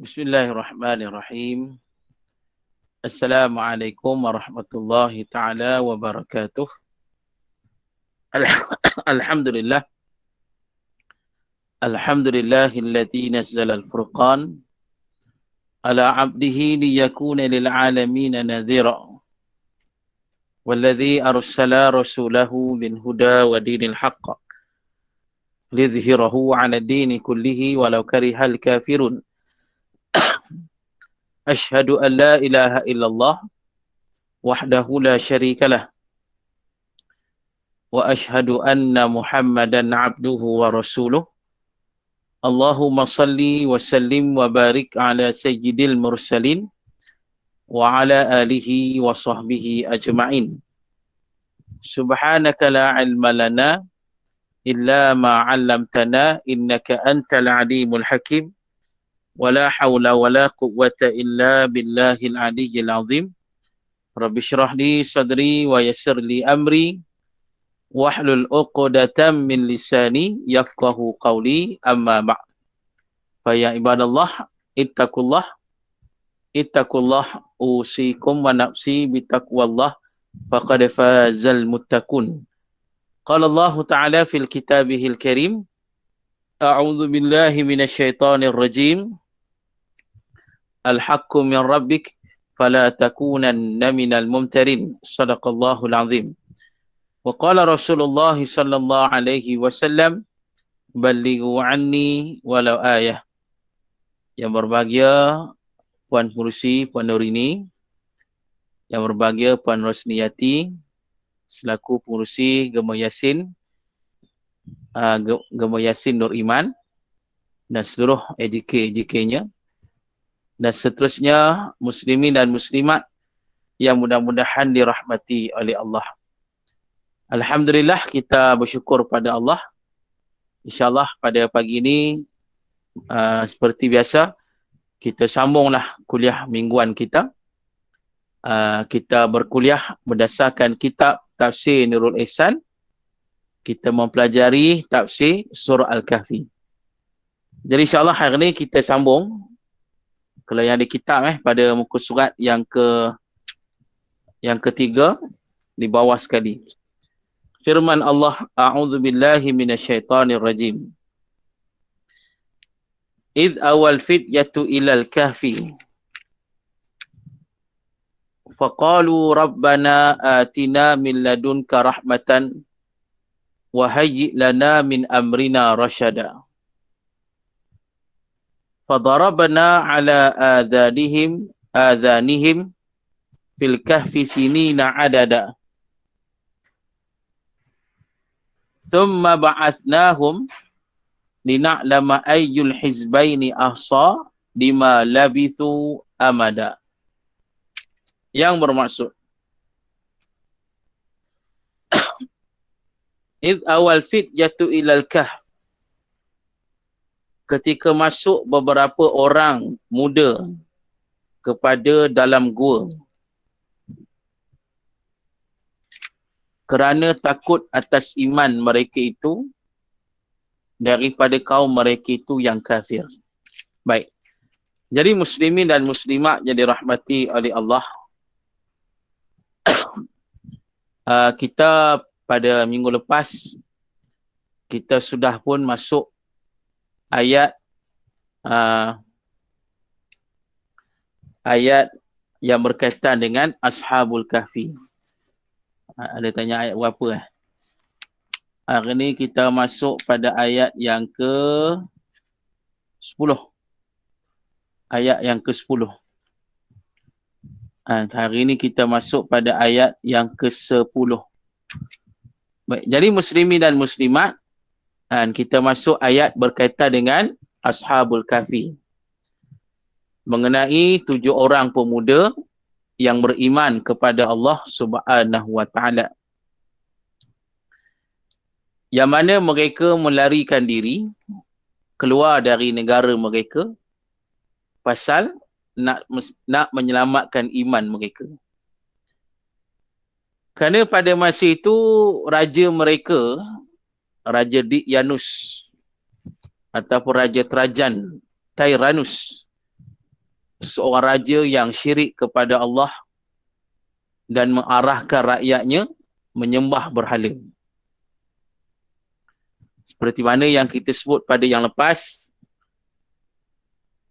Bismillahirrahmanirrahim. Assalamualaikum warahmatullahi taala wabarakatuh. Alhamdulillah. Alhamdulillahilladzi nazzala al-furqan ala 'abdihi liyakuna lil 'alamin nadhira. Walladzi arsala rasulahu bil huda wa dinil haqq liyudhhirahu 'ala ad-dini kullihi walau karihal kafirun. Ashhadu an la ilaha illallah wahdahu la syarikalah wa ashhadu anna Muhammadan 'abduhu wa rasuluh. Allahumma salli wa sallim wa barik ala sayyidil mursalin wa ala alihi wa sahbihi ajma'in. Subhanaka la ilma lana illa ma 'allamtana innaka antal alimul hakim. Wala hawla wala quwwata illa billahil aliyyil azim. Rabbi shrah li sadri wa yassir li amri wahlul 'uqdatam min lisani yafqahu qawli, amma ba'd. Fa ya ibadallah ittaqullah usikum wa nafsi bitaqwallah faqad fazal muttaqun. Qala Allah ta'ala fil kitabihil karim, a'udzu billahi minasyaitonir rajim. Al-haqqu min rabbik fala takunanna minal mumtarin. Shadaqallahul azim. Wa qala Rasulullah sallallahu alaihi wasallam, ballighu anni walau ayah. Yang berbahagia Puan Pengerusi, Puan Nurini, yang berbahagia Puan Rosniyati selaku Pengerusi Gema Yasin, Gema Yasin Nur Iman dan seluruh AJK-AJK-nya, dan seterusnya muslimin dan muslimat yang mudah-mudahan dirahmati oleh Allah. Alhamdulillah, kita bersyukur pada Allah. InsyaAllah pada pagi ini seperti biasa kita sambunglah kuliah mingguan kita. Kita berkuliah berdasarkan kitab Tafsir Nurul Ihsan. Kita mempelajari tafsir surah Al-Kahfi. Jadi insyaAllah hari ini kita sambung. Kalau yang ada kitab pada muka surat yang ketiga di bawah sekali. Firman Allah, a'udzu billahi minasyaitonir rajim. Idh awal fityatu ilal kahfi faqalu rabbana atina min ladunka rahmatan wa hayyi' lana min amrina rasyada. Fadarabna ala adhanihim fil kahfi sinina adada. Thumma ba'athnahum lina'lama ayyul hizbaini ahsa lima labithu amada. Yang bermaksud, idh awal fityatu ilal kahf, ketika masuk beberapa orang muda kepada dalam gua kerana takut atas iman mereka itu daripada kaum mereka itu yang kafir. Baik. Jadi muslimin dan muslimat yang dirahmati oleh Allah, kita pada minggu lepas kita sudah pun masuk ayat yang berkaitan dengan Ashabul Kahfi. Ada tanya ayat berapa Hari ini kita masuk pada ayat yang ke-10. Ayat yang ke-10. Hari ini kita masuk pada ayat yang ke-10. Baik, jadi muslimin dan muslimat, kita masuk ayat berkaitan dengan Ashabul Kahfi. Mengenai 7 orang pemuda yang beriman kepada Allah Subhanahu wa taala. Yang mana mereka melarikan diri keluar dari negara mereka pasal nak menyelamatkan iman mereka. Kerana pada masa itu raja mereka, Raja Daqyanus ataupun Raja Trajan, Tyrannus, seorang raja yang syirik kepada Allah dan mengarahkan rakyatnya menyembah berhala. Seperti mana yang kita sebut pada yang lepas,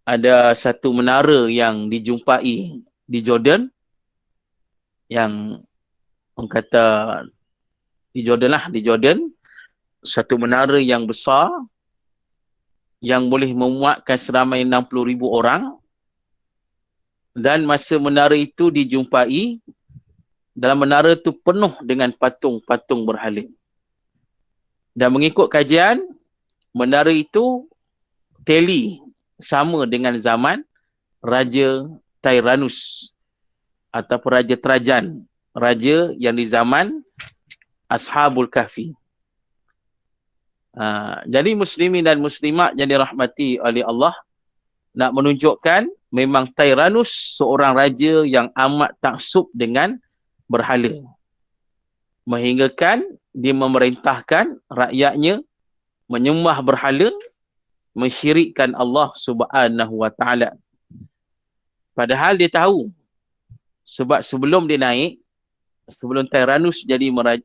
ada satu menara yang dijumpai di Jordan, yang orang kata di Jordan, satu menara yang besar yang boleh memuatkan seramai 60,000 orang, dan masa menara itu dijumpai, dalam menara itu penuh dengan patung-patung berhala. Dan mengikut kajian, menara itu teli sama dengan zaman Raja Tyrannus ataupun Raja Trajan, raja yang di zaman Ashabul Kahfi. Jadi muslimin dan muslimat yang dirahmati oleh Allah, nak menunjukkan memang Tyrannus seorang raja yang amat taksub dengan berhala, menghinggakan dia memerintahkan rakyatnya menyembah berhala, mensyirikkan Allah Subhanahu wa taala. Padahal dia tahu, sebab sebelum dia naik, sebelum Tyrannus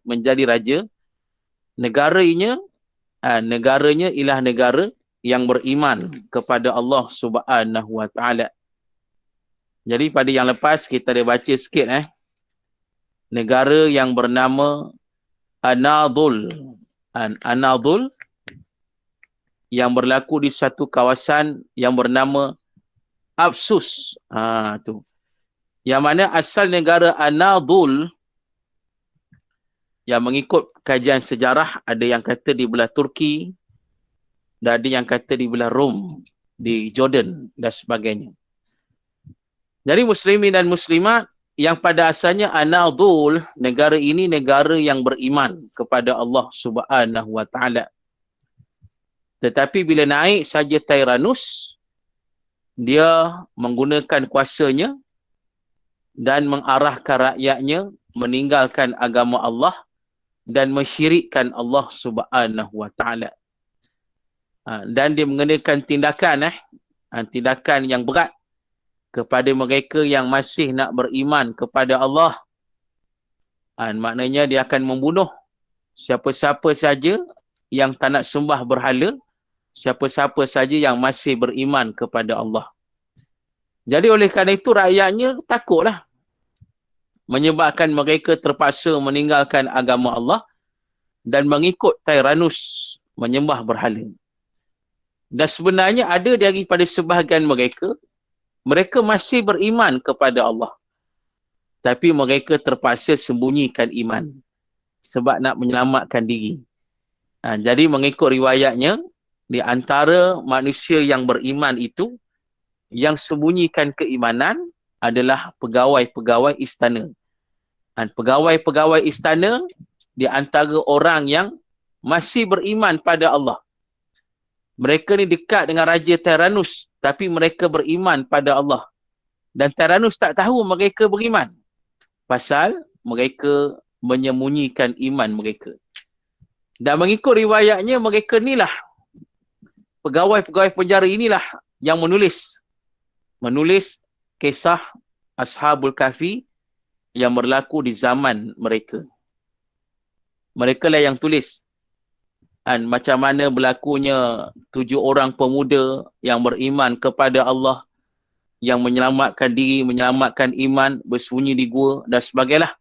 menjadi raja, negaranya ialah negara yang beriman kepada Allah Subhanahu wa taala. Jadi pada yang lepas kita dah baca sikit negara yang bernama Anadul. Anadul yang berlaku di satu kawasan yang bernama Absus. Tu. Yang mana asal negara Anadul, yang mengikut kajian sejarah, ada yang kata di belah Turki, dan ada yang kata di belah Rom, di Jordan dan sebagainya. Jadi muslimin dan muslimat, yang pada asalnya Anadul, negara ini negara yang beriman kepada Allah Subhanahu wa taala. Tetapi bila naik saja Tyrannus, dia menggunakan kuasanya dan mengarahkan rakyatnya meninggalkan agama Allah dan mensyirikkan Allah Subhanahu wa taala. Dan dia mengenakan tindakan yang berat kepada mereka yang masih nak beriman kepada Allah. Maknanya dia akan membunuh siapa-siapa saja yang tak nak sembah berhala, siapa-siapa saja yang masih beriman kepada Allah. Jadi oleh kerana itu rakyatnya takutlah, menyebabkan mereka terpaksa meninggalkan agama Allah dan mengikut Tyrannus menyembah berhala. Dan sebenarnya ada daripada sebahagian mereka masih beriman kepada Allah, tapi mereka terpaksa sembunyikan iman sebab nak menyelamatkan diri. Jadi mengikut riwayatnya, di antara manusia yang beriman itu, yang sembunyikan keimanan adalah pegawai-pegawai istana. Pegawai-pegawai istana di antara orang yang masih beriman pada Allah. Mereka ni dekat dengan Raja Tyrannus, tapi mereka beriman pada Allah. Dan Tyrannus tak tahu mereka beriman, pasal mereka menyembunyikan iman mereka. Dan mengikut riwayatnya, mereka inilah, pegawai-pegawai penjara inilah yang menulis kisah Ashabul Kahfi yang berlaku di zaman mereka. Mereka lah yang tulis macam mana berlakunya 7 orang pemuda yang beriman kepada Allah, yang menyelamatkan diri, menyelamatkan iman, bersembunyi di gua dan sebagainya.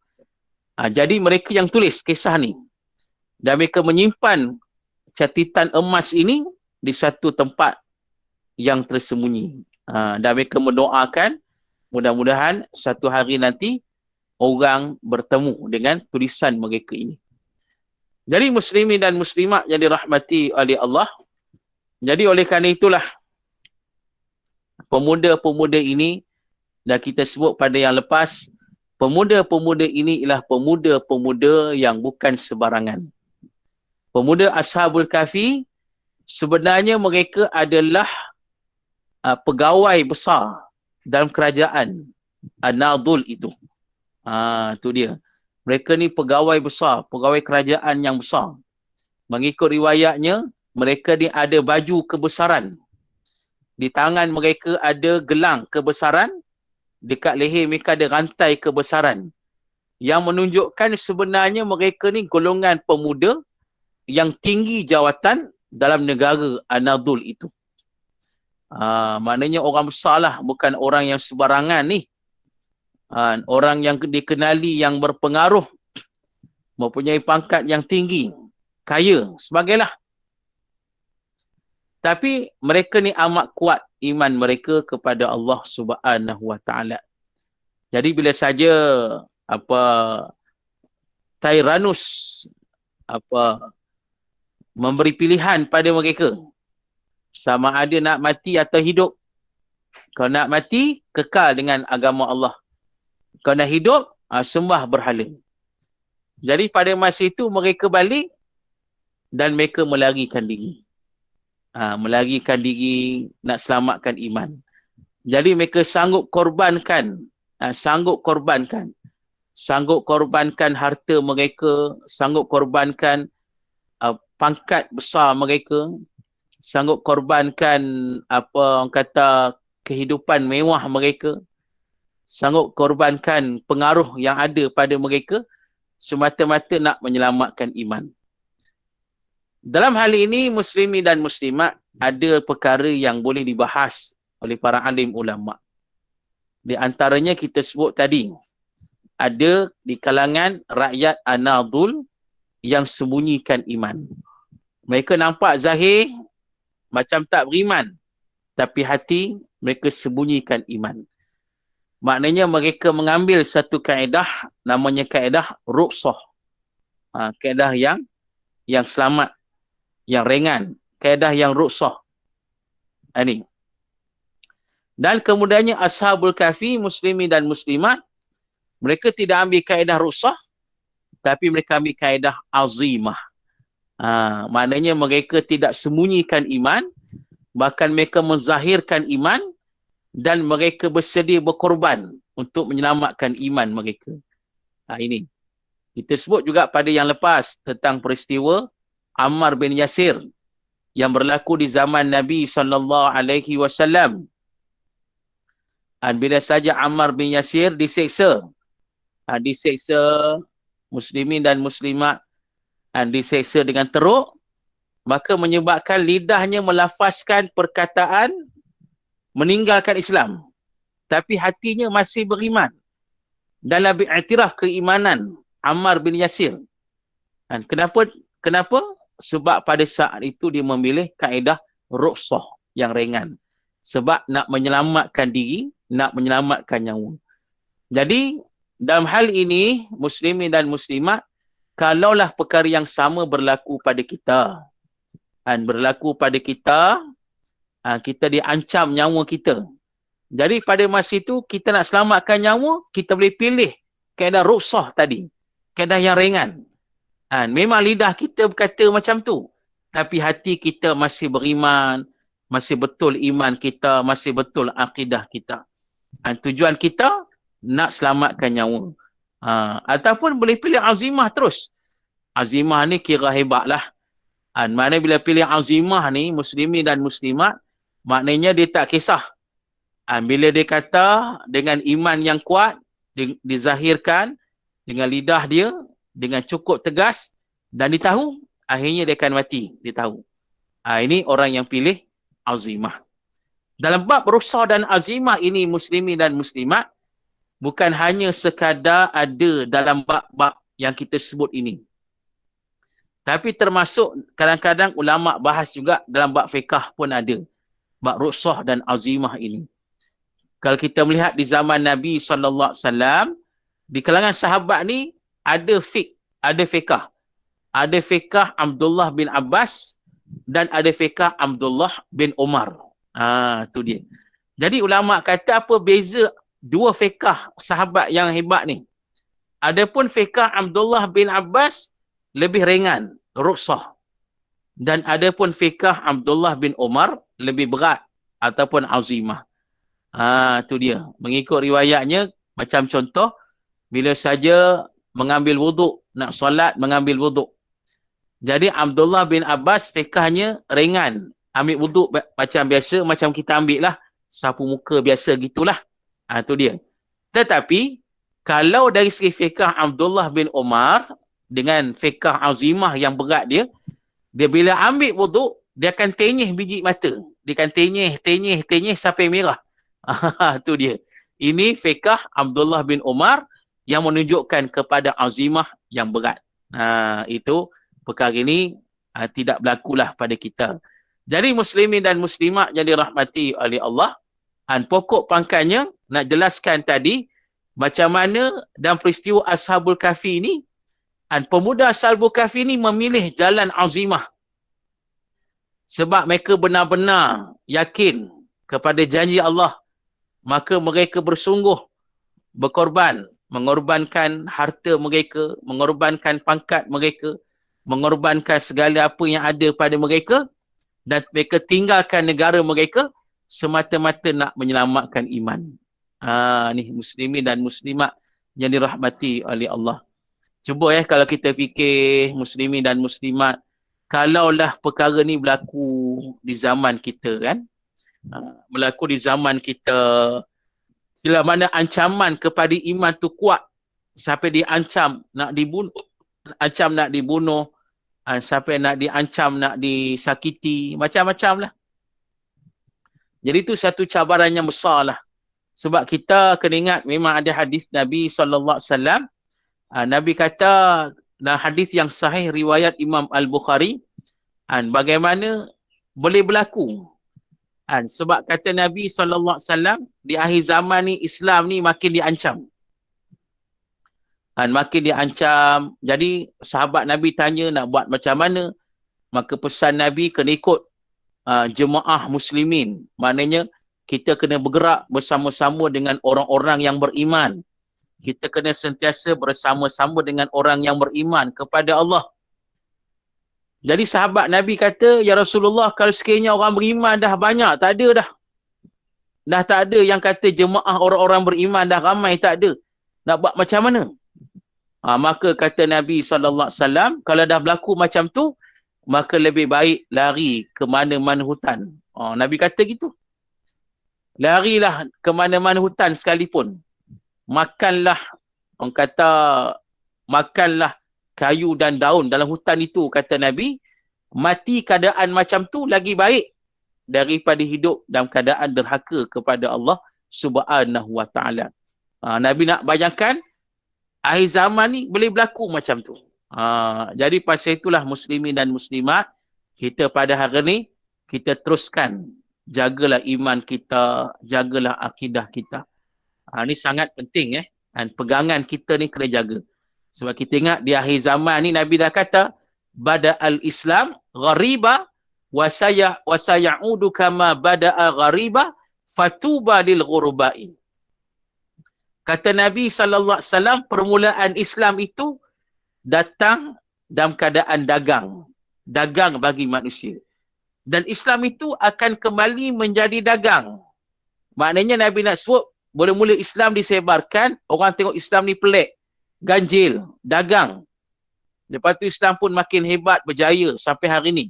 Jadi mereka yang tulis kisah ni, dan mereka menyimpan catatan emas ini di satu tempat yang tersembunyi. Dan mereka mendoakan mudah-mudahan satu hari nanti orang bertemu dengan tulisan mereka ini. Jadi muslimin dan muslimat yang dirahmati oleh Allah, jadi oleh kerana itulah pemuda-pemuda ini, dan kita sebut pada yang lepas, pemuda-pemuda ini ialah pemuda-pemuda yang bukan sebarangan. Pemuda Ashabul Kahfi sebenarnya mereka adalah pegawai besar dalam kerajaan Anadul itu. Itu dia. Mereka ni pegawai besar, pegawai kerajaan yang besar. Mengikut riwayatnya, mereka ni ada baju kebesaran. Di tangan mereka ada gelang kebesaran, dekat leher mereka ada rantai kebesaran. Yang menunjukkan sebenarnya mereka ni golongan pemuda yang tinggi jawatan dalam negara Anadul itu. Maknanya orang besar lah, bukan orang yang sebarangan ni. Orang yang dikenali, yang berpengaruh, mempunyai pangkat yang tinggi, kaya, sebagailah. Tapi mereka ni amat kuat iman mereka kepada Allah Subhanahu Wa Taala. Jadi bila saja Tyrannus memberi pilihan pada mereka, sama ada nak mati atau hidup. Kalau nak mati, kekal dengan agama Allah. Kalau nak hidup, sembah berhala. Jadi pada masa itu mereka balik dan mereka melarikan diri. Melarikan diri nak selamatkan iman. Jadi mereka sanggup korbankan harta mereka, sanggup korbankan pangkat besar mereka, sanggup korbankan orang kata kehidupan mewah mereka, sanggup korbankan pengaruh yang ada pada mereka semata-mata nak menyelamatkan iman. Dalam hal ini, muslimin dan muslimat, ada perkara yang boleh dibahas oleh para alim ulama. Di antaranya kita sebut tadi, ada di kalangan rakyat Anadul yang sembunyikan iman. Mereka nampak zahir macam tak beriman, tapi hati mereka sembunyikan iman. Maknanya mereka mengambil satu kaedah, namanya kaedah ruqsah. Kaedah yang selamat, yang ringan, kaedah yang ruqsah. Ini. Dan kemudiannya Ashabul Kahfi, muslimin dan muslimat, mereka tidak ambil kaedah ruqsah, tapi mereka ambil kaedah azimah. Maknanya mereka tidak sembunyikan iman, bahkan mereka menzahirkan iman, dan mereka bersedia berkorban untuk menyelamatkan iman mereka. Ini. Kita sebut juga pada yang lepas tentang peristiwa Ammar bin Yasir yang berlaku di zaman Nabi SAW. Dan bila saja Ammar bin Yasir diseksa muslimin dan muslimat, dan diseksa dengan teruk, maka menyebabkan lidahnya melafazkan perkataan meninggalkan Islam, tapi hatinya masih beriman dalam beriktiraf keimanan Ammar bin Yasir. Dan kenapa? Sebab pada saat itu dia memilih kaedah ruqsah yang ringan. Sebab nak menyelamatkan diri, nak menyelamatkan nyawa. Jadi, dalam hal ini, muslimin dan muslimat, kalaulah perkara yang sama berlaku pada kita, dan berlaku pada kita, kita diancam nyawa kita. Jadi pada masa itu, kita nak selamatkan nyawa, kita boleh pilih kaedah ruqsah tadi. Kaedah yang ringan. Memang lidah kita berkata macam tu, tapi hati kita masih beriman, masih betul iman kita, masih betul akidah kita. Tujuan kita nak selamatkan nyawa. Ataupun boleh pilih azimah terus. Azimah ni kira hebat lah. Maknanya bila pilih azimah ni, muslimin dan muslimat, maknanya dia tak kisah. Bila dia kata dengan iman yang kuat, dizahirkan dengan lidah dia, dengan cukup tegas, dan ditahu, akhirnya dia akan mati, ditahu. Ini orang yang pilih azimah. Dalam bab ruqsah dan azimah ini, muslimin dan muslimat, bukan hanya sekadar ada dalam bab-bab yang kita sebut ini. Tapi termasuk kadang-kadang ulama bahas juga dalam bab fiqh pun ada. Bab ruqsah dan azimah ini. Kalau kita melihat di zaman Nabi SAW, di kalangan sahabat ni, ada fiqh. Ada fiqh Abdullah bin Abbas dan ada fiqh Abdullah bin Umar. Tu dia. Jadi ulama kata apa beza dua fiqh sahabat yang hebat ni. Adapun fiqh Abdullah bin Abbas lebih ringan, ruqsah. Dan adapun fiqh Abdullah bin Umar lebih berat ataupun azimah. Tu dia. Mengikut riwayatnya, macam contoh, bila saja mengambil wuduk, nak solat mengambil wuduk. Jadi Abdullah bin Abbas fiqhnya ringan, Ambil wuduk macam biasa, macam kita ambil lah. Sapu muka biasa gitulah. Tu dia. Tetapi, kalau dari segi fiqh Abdullah bin Umar, dengan fiqh azimah yang berat dia bila ambil wuduk, dia akan tenyih biji mata. Dia akan tenyih sampai merah. Tu dia. Ini fiqh Abdullah bin Umar yang menunjukkan kepada azimah yang berat. Itu perkara ini tidak berlakulah pada kita. Jadi muslimin dan muslimat yang dirahmati oleh Allah, pokok pangkalnya nak jelaskan tadi macam mana dalam peristiwa Ashabul Kahfi ini, pemuda Ashabul Kahfi ini memilih jalan azimah. Sebab mereka benar-benar yakin kepada janji Allah, maka mereka bersungguh berkorban, mengorbankan harta mereka, mengorbankan pangkat mereka, mengorbankan segala apa yang ada pada mereka, dan mereka tinggalkan negara mereka semata-mata nak menyelamatkan iman. Ni muslimin dan muslimat yang dirahmati oleh Allah. Cuba kalau kita fikir muslimin dan muslimat, kalaulah perkara ni berlaku di zaman kita kan, berlaku di zaman kita, bila mana ancaman kepada iman tu kuat, sampai diancam nak dibunuh, sampai nak diancam nak disakiti, macam-macam lah. Jadi itu satu cabaran yang besar lah. Sebab kita kena ingat memang ada hadis Nabi SAW. Nabi kata dalam hadis yang sahih riwayat Imam Al-Bukhari, bagaimana boleh berlaku. Sebab kata Nabi SAW, di akhir zaman ni Islam ni makin diancam. Makin diancam. Jadi sahabat Nabi tanya nak buat macam mana. Maka pesan Nabi kena ikut jemaah muslimin. Maknanya kita kena bergerak bersama-sama dengan orang-orang yang beriman. Kita kena sentiasa bersama-sama dengan orang yang beriman kepada Allah. Jadi sahabat Nabi kata, ya Rasulullah, kalau sekiranya orang beriman dah banyak, tak ada dah. Dah tak ada yang kata jemaah orang-orang beriman dah ramai, tak ada. Nak buat macam mana? Maka kata Nabi SAW, kalau dah berlaku macam tu, maka lebih baik lari ke mana-mana hutan. Nabi kata gitu. Larilah ke mana-mana hutan sekalipun. Makanlah, orang kata, makanlah kayu dan daun dalam hutan itu, kata Nabi. Mati keadaan macam tu lagi baik daripada hidup dalam keadaan derhaka kepada Allah Subhanahu wa ta'ala. Nabi nak bayangkan akhir zaman ni boleh berlaku macam tu. Jadi pasal itulah muslimin dan muslimat, kita pada hari ni kita teruskan jagalah iman kita, jagalah akidah kita. Ini sangat penting dan pegangan kita ni kena jaga. Sebab kita ingat di akhir zaman ni Nabi dah kata, bada al-Islam ghariba wa sayaudu kama bada'a ghariba fatuba lil ghurbai. Kata Nabi SAW, permulaan Islam itu datang dalam keadaan dagang. Dagang bagi manusia. Dan Islam itu akan kembali menjadi dagang. Maknanya Nabi nak sebut, mula-mula Islam disebarkan, orang tengok Islam ni pelik, ganjil, dagang. Lepas tu Islam pun makin hebat, berjaya sampai hari ni.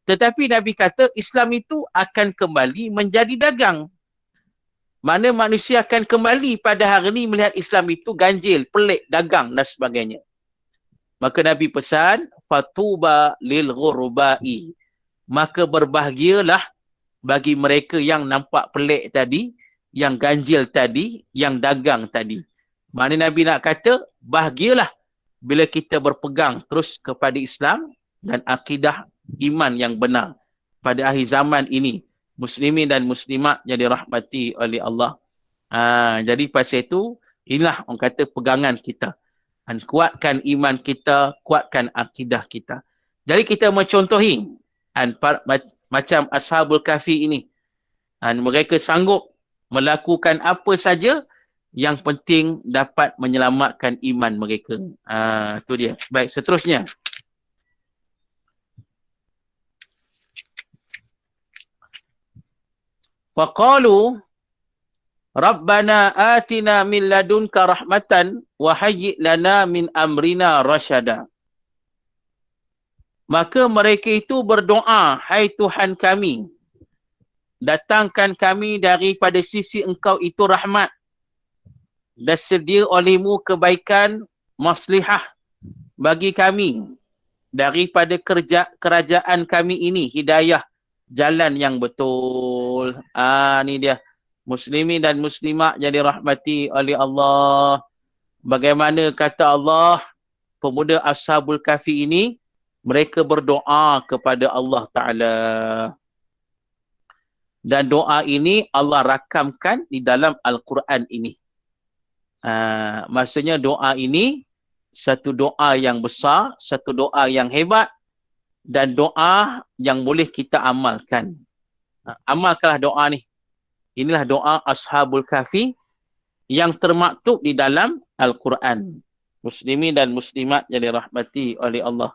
Tetapi Nabi kata, Islam itu akan kembali menjadi dagang. Mana manusia akan kembali pada hari ini melihat Islam itu ganjil, pelik, dagang dan sebagainya. Maka Nabi pesan, fatuba lil ghurbai. Maka berbahagialah bagi mereka yang nampak pelik tadi, yang ganjil tadi, yang dagang tadi. Mana Nabi nak kata, bahagialah bila kita berpegang terus kepada Islam dan akidah iman yang benar pada akhir zaman ini. Muslimin dan muslimat yang dirahmati oleh Allah. Jadi pasal itu, inilah orang kata pegangan kita. Dan kuatkan iman kita, kuatkan akidah kita. Jadi kita mencontohi macam Ashabul Kahfi ini. Mereka sanggup melakukan apa saja yang penting dapat menyelamatkan iman mereka. Itu dia. Baik, seterusnya. Waqalu Rabbana atina min ladunka rahmatan wa hayyi' lana min amrina rasyada. Maka mereka itu berdoa, hai Tuhan kami, datangkan kami daripada sisi engkau itu rahmat, dan sedia olehmu kebaikan maslihah bagi kami daripada kerajaan kami ini, hidayah jalan yang betul. Ni dia. Muslimin dan muslimat yang dirahmati oleh Allah. Bagaimana kata Allah, pemuda Ashabul Kahfi ini, mereka berdoa kepada Allah Ta'ala. Dan doa ini Allah rakamkan di dalam Al-Quran ini. Maksudnya doa ini satu doa yang besar, satu doa yang hebat, dan doa yang boleh kita amalkan. Amalkanlah doa ni. Inilah doa Ashabul Kahfi yang termaktub di dalam Al-Quran. Muslimin dan muslimat yang dirahmati oleh Allah.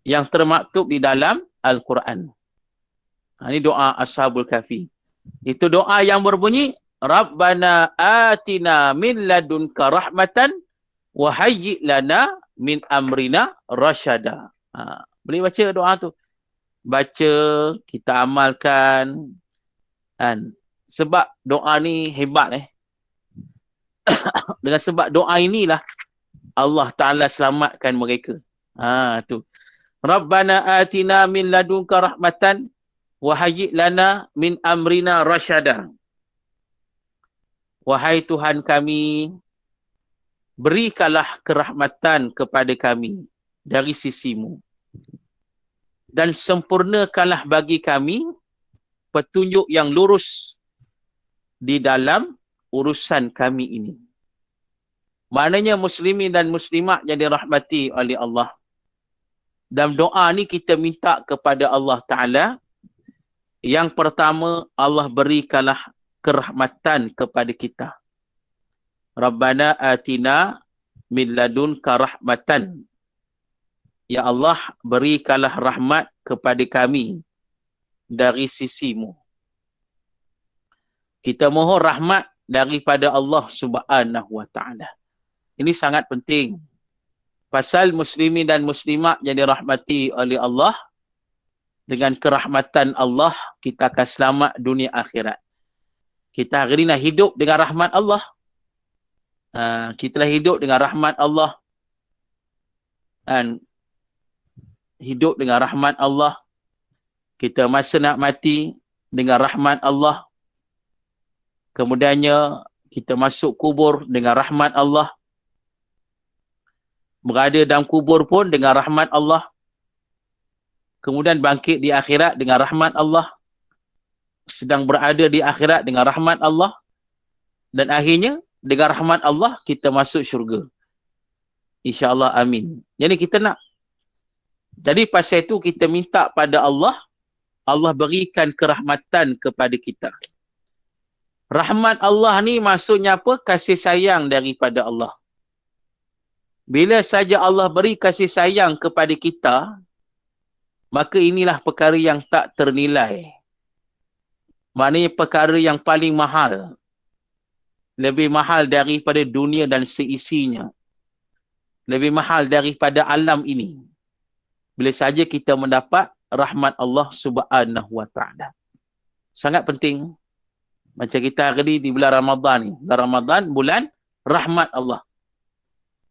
Yang termaktub di dalam Al-Quran. Ini doa Ashabul Kahfi. Itu doa yang berbunyi, Rabbana atina min ladunka rahmatan wa hayyi' lana min amrina rasyada. Boleh baca doa tu. Baca, kita amalkan. Sebab doa ni hebat Dengan sebab doa inilah Allah Ta'ala selamatkan mereka. Tu. Rabbana atina min ladunka rahmatan wa hayyi' lana min amrina rasyada. Wahai Tuhan kami, berikanlah kerahmatan kepada kami dari sisimu. Dan sempurnakanlah bagi kami petunjuk yang lurus di dalam urusan kami ini. Maknanya muslimin dan muslimat yang dirahmati oleh Allah. Dalam doa ni kita minta kepada Allah Ta'ala. Yang pertama, Allah berikanlah kerahmatan kepada kita. Rabbana atina min ladunka rahmatan. Ya Allah, berikanlah rahmat kepada kami dari sisimu. Kita mohon rahmat daripada Allah Subhanahu wa Ta'ala. Ini sangat penting. Pasal muslimin dan muslimat yang dirahmati oleh Allah, dengan kerahmatan Allah, kita akan selamat dunia akhirat. Kita hari ini nak hidup dengan rahmat Allah. Kita lah hidup dengan rahmat Allah. Dan hidup dengan rahmat Allah. Kita masa nak mati dengan rahmat Allah. Kemudiannya kita masuk kubur dengan rahmat Allah. Berada dalam kubur pun dengan rahmat Allah. Kemudian bangkit di akhirat dengan rahmat Allah. Sedang berada di akhirat dengan rahmat Allah. Dan akhirnya dengan rahmat Allah kita masuk syurga. InsyaAllah amin. Jadi kita nak. Jadi pasal itu kita minta pada Allah. Allah berikan kerahmatan kepada kita. Rahmat Allah ni maksudnya apa? Kasih sayang daripada Allah. Bila saja Allah beri kasih sayang kepada kita, maka inilah perkara yang tak ternilai. Maknanya perkara yang paling mahal. Lebih mahal daripada dunia dan seisinya. Lebih mahal daripada alam ini. Bila saja kita mendapat rahmat Allah Subhanahu wa Ta'ala. Sangat penting. Macam kita hari di bulan Ramadan ni. Bulan Ramadan, bulan rahmat Allah.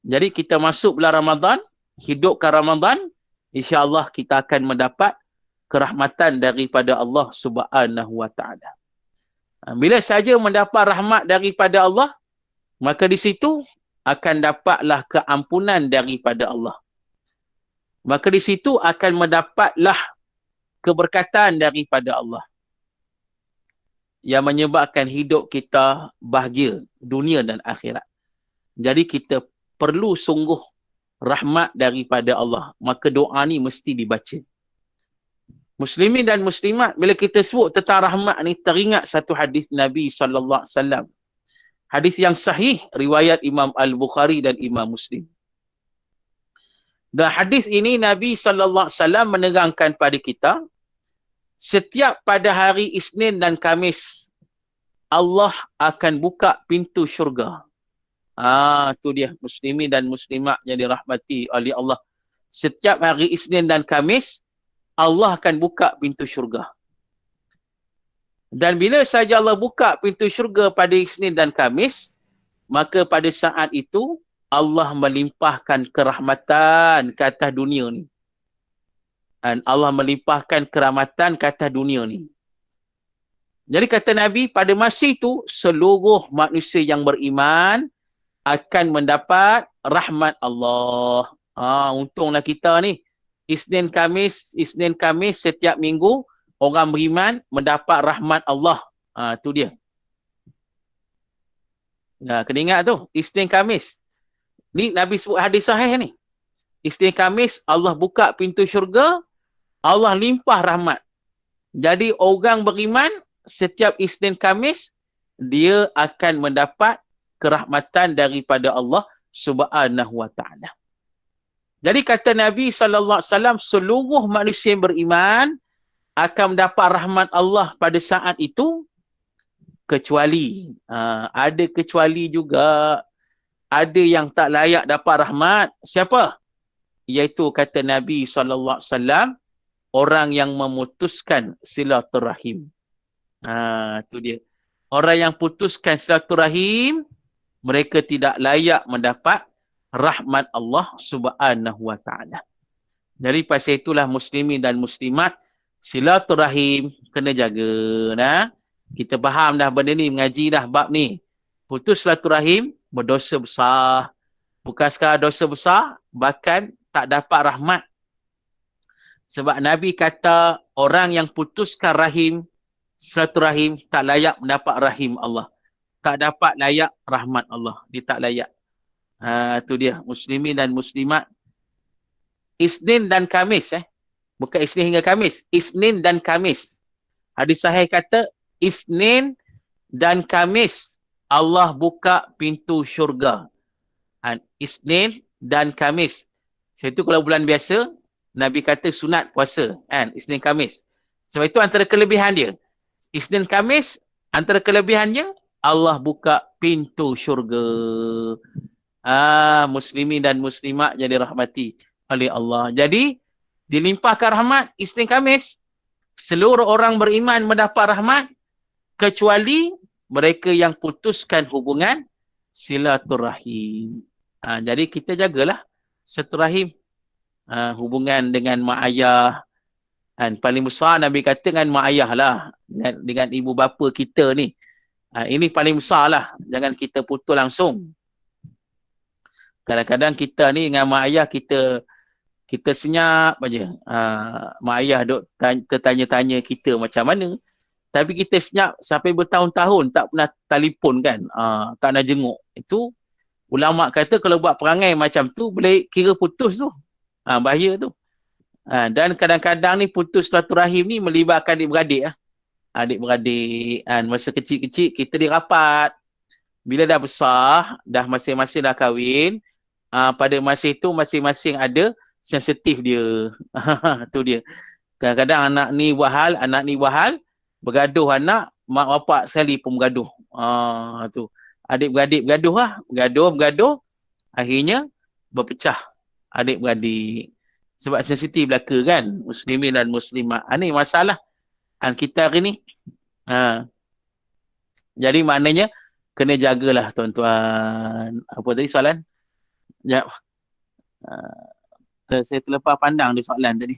Jadi kita masuk bulan Ramadan, hidupkan Ramadan, insya-Allah kita akan mendapat kerahmatan daripada Allah Subhanahu wa Ta'ala. Bila saja mendapat rahmat daripada Allah, maka di situ akan dapatlah keampunan daripada Allah. Maka di situ akan mendapatlah keberkatan daripada Allah. Yang menyebabkan hidup kita bahagia dunia dan akhirat. Jadi kita perlu sungguh rahmat daripada Allah. Maka doa ni mesti dibaca. Muslimin dan muslimat, bila kita sebut tentang rahmat ni, teringat satu hadis Nabi SAW. Hadis yang sahih, riwayat Imam Al-Bukhari dan Imam Muslim. Dan hadis ini Nabi SAW menerangkan pada kita, setiap pada hari Isnin dan Khamis, Allah akan buka pintu syurga. Tu dia, muslimin dan muslimat yang dirahmati oleh Allah setiap hari Isnin dan Khamis, Allah akan buka pintu syurga. Dan bila saja Allah buka pintu syurga pada Isnin dan Khamis, maka pada saat itu Allah melimpahkan kerahmatan ke atas dunia ni. Dan Allah melimpahkan kerahmatan ke atas dunia ni. Jadi kata Nabi, pada masa itu seluruh manusia yang beriman akan mendapat rahmat Allah. Untunglah kita ni. Isnin Khamis setiap minggu orang beriman mendapat rahmat Allah. Tu dia. Kena ingat tu. Isnin Khamis. Ni Nabi sebut hadis sahih ni. Isnin Khamis Allah buka pintu syurga, Allah limpah rahmat. Jadi orang beriman setiap Isnin Khamis dia akan mendapat kerahmatan daripada Allah Subhanahu wa taala. Jadi kata Nabi sallallahu alaihi wasallam, seluruh manusia yang beriman akan mendapat rahmat Allah pada saat itu, kecuali ada kecuali juga, ada yang tak layak dapat rahmat. Siapa? Iaitu kata Nabi sallallahu alaihi wasallam, orang yang memutuskan silaturahim. Tu dia. Orang yang putuskan silaturahim, mereka tidak layak mendapat rahmat Allah Subhanahu wa taala. Jadi pasal itulah muslimin dan muslimat, silaturahim kena jaga. Kita faham dah benda ni, mengaji dah bab ni. Putus silaturahim berdosa besar. Bukan sekadar dosa besar, bahkan tak dapat rahmat. Sebab Nabi kata orang yang putuskan rahim, silaturahim, tak layak mendapat rahim Allah. Tak dapat layak rahmat Allah. Dia tak layak. Tu dia. Muslimin dan muslimat. Isnin dan Khamis. Bukan Isnin hingga Khamis. Isnin dan Khamis. Hadis sahih kata, Isnin dan Khamis Allah buka pintu syurga. Isnin dan Khamis. Sebab itu kalau bulan biasa, Nabi kata sunat puasa. Isnin Khamis. Sebab itu antara kelebihan dia. Isnin Khamis, antara kelebihannya, Allah buka pintu syurga. Muslimin dan muslimat jadi rahmati oleh Allah. Jadi, dilimpahkan rahmat Isnin Khamis. Seluruh orang beriman mendapat rahmat, kecuali mereka yang putuskan hubungan silaturahim. Jadi kita jagalah silaturahim. Hubungan dengan mak ayah. Paling besar Nabi kata dengan mak ayah lah. Dengan ibu bapa kita ni. Ini paling besar lah. Jangan kita putus langsung. Kadang-kadang kita ni dengan mak ayah kita senyap aja. Mak ayah duk tertanya-tanya kita macam mana. Tapi kita senyap sampai bertahun-tahun tak pernah telefon kan. Tak nak jenguk. Itu ulama kata kalau buat perangai macam tu boleh kira putus tu. Bahaya tu. Dan kadang-kadang ni putus silaturahim ni melibatkan adik-beradik. Adik-beradik. Masa kecil-kecil kita dirapat. Bila dah besar, dah masing-masing dah kahwin, pada masa itu masing-masing ada sensitif dia. Tu dia. Kadang-kadang anak ni buat hal, bergaduh anak, mak bapak sekali pun bergaduh. Tu. Adik-beradik bergaduh lah. Bergaduh. Akhirnya berpecah adik-beradik. Sebab sensitif belaka kan. Muslimin dan muslimat. Ini masalah kita hari ni. Jadi maknanya kena jagalah tuan-tuan. Apa tadi soalan? Sekejap. Saya terlepas pandang di soalan tadi.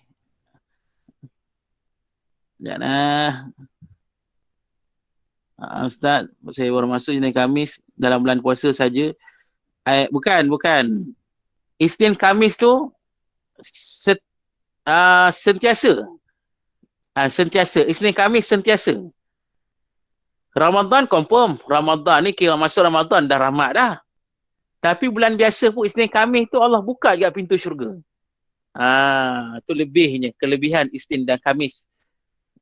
Sekejap lah. Ustaz, saya baru masuk Isnin Khamis dalam bulan puasa saja. Bukan. Isnin Khamis tu sentiasa. Sentiasa. Isnin Khamis sentiasa. Ramadan confirm. Ramadan ni kira masuk Ramadan dah rahmat dah. Tapi bulan biasa pun Isnin Khamis tu Allah buka juga pintu syurga. Tu lebihnya. Kelebihan Isnin dan Khamis.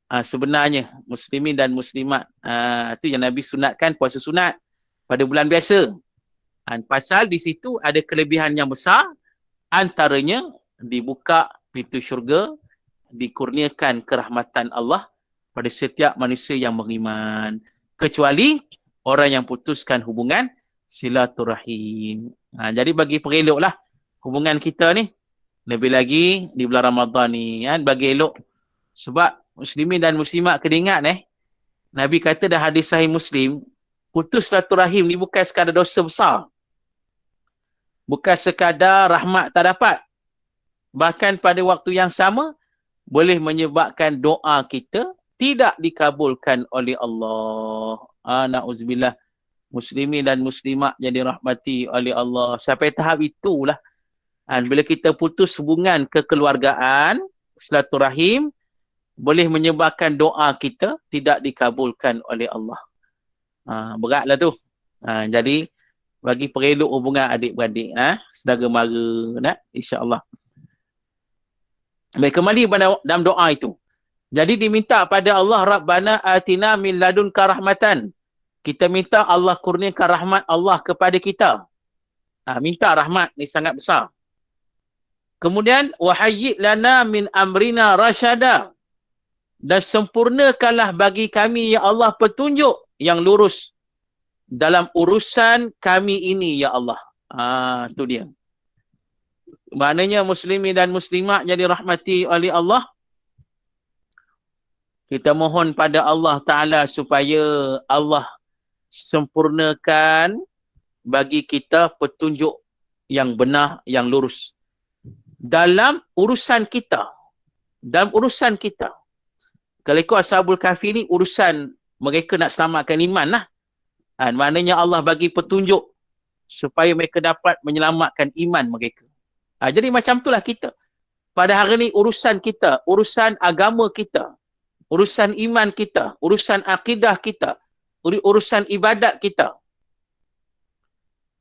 Sebenarnya muslimin dan muslimat. Tu yang Nabi sunatkan puasa sunat pada bulan biasa. Pasal di situ ada kelebihan yang besar. Antaranya dibuka pintu syurga, dikurniakan kerahmatan Allah pada setiap manusia yang beriman, kecuali orang yang putuskan hubungan silaturahim. Jadi bagi pereloklah hubungan kita ni Lebih lagi di bulan Ramadan ni kan, bagi elok. Sebab muslimin dan muslimat kena ingat Nabi kata dah hadis sahih Muslim, putus silaturahim ni bukan sekadar dosa besar. Bukan sekadar rahmat tak dapat. Bahkan pada waktu yang sama, boleh menyebabkan doa kita tidak dikabulkan oleh Allah. Na'udzubillah. Muslimin dan muslimat jadi rahmati oleh Allah. Sampai tahap itulah. Bila kita putus hubungan kekeluargaan, silaturahim, boleh menyebabkan doa kita tidak dikabulkan oleh Allah. Beratlah tu. Jadi, bagi perelok hubungan adik-beradik, saudara mara, insya-Allah. Baik, kembali pada dalam doa itu. Jadi diminta pada Allah, Rabbana atina min ladunka rahmatan. Kita minta Allah kurniakan rahmat Allah kepada kita. Minta rahmat ni sangat besar. Kemudian wahayyi lana min amrina rasyada. Dan sempurnakanlah bagi kami ya Allah petunjuk yang lurus dalam urusan kami ini ya Allah. Tu dia. Maknanya muslimin dan muslimat jadi rahmati oleh Allah. Kita mohon pada Allah Ta'ala supaya Allah sempurnakan bagi kita petunjuk yang benar, yang lurus. Dalam urusan kita. Dalam urusan kita. Kalau ikut Ashabul Kahfi ni, urusan mereka nak selamatkan iman lah. Maknanya Allah bagi petunjuk supaya mereka dapat menyelamatkan iman mereka. Jadi macam itulah kita. Pada hari ni urusan kita, urusan agama kita, urusan iman kita, urusan akidah kita, urusan ibadat kita.